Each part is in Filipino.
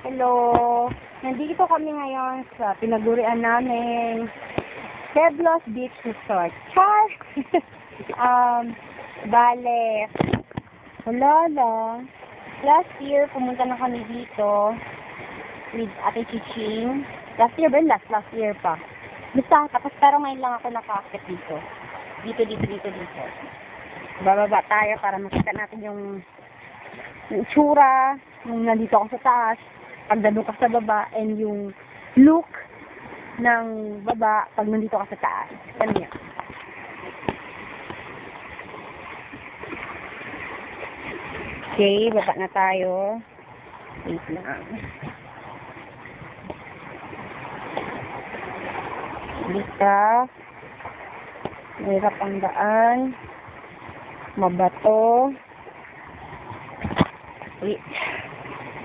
Hello! Nandito kami ngayon sa pinagurian namin Pueblos Beach Resort. Char! Bale, wala lang. Last year, pumunta na kami dito with Ate Chiching. Last year ba yun? Last year pa. Basta, tapos pero ngayon lang ako nakakit dito. Dito. Bababa tayo para makita natin yung itsura nung nandito ako sa taas, pagdalo ka sa baba, and yung look ng baba pag nandito ka sa taas. Ganyan. Okay, baba na tayo. Wait lang. Dito. Mahirap ang daan. Mabato. Wait.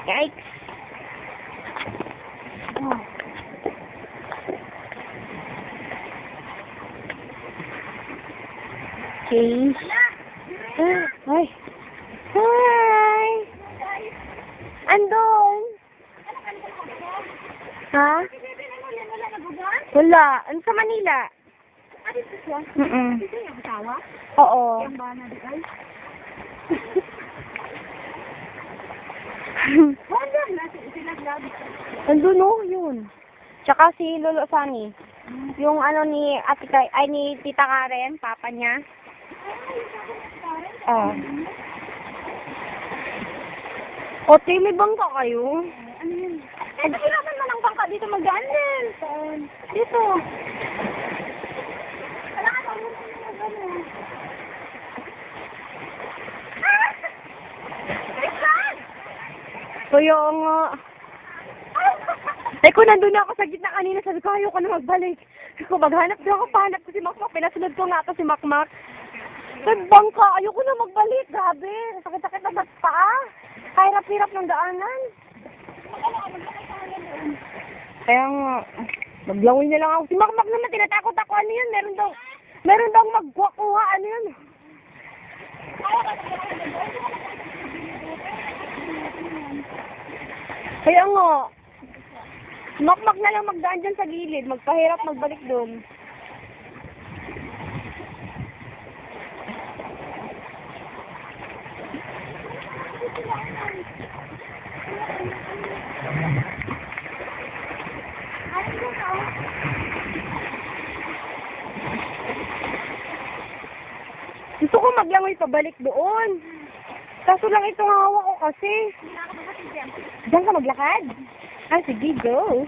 Yikes! Oh. Okay. Ay. Hi! Andon! Ha? Wala. Ano sa Manila? Oo. Andun o, yun. Tsaka si Lolo Sani. Yung ano ni Ate Kay, ay ni Tita Karen, papa niya. O, may bangka kayo? Ano yun? Eh, kailangan man ang bangka dito magdaan din. Saan? Dito. Kaya nga. Eh, kung nandun ako sa gitna kanina, sabi ko, ayaw ko na magbalik. Sabi ko, maghanap din ako, pahanap ko si Makmak. Pinasunod ko nga ito si Makmak. Sabi, bangka, ayaw ko na magbalik. Grabe, sakit-sakit na sa paa. Kahirap-hirap ng daanan. Kaya nga, maglangoy na lang ako. Si Makmak naman, tinatakot ako. Ano yun? Meron daw magkuha. Ano yun? Kaya nga, Makmak na lang magdaan dyan sa gilid. Magpahirap magbalik doon. Gusto ko maglangoy pabalik doon. Kaso lang itong hawak ko kasi. Diyan ka maglakad? Ah, sige, go.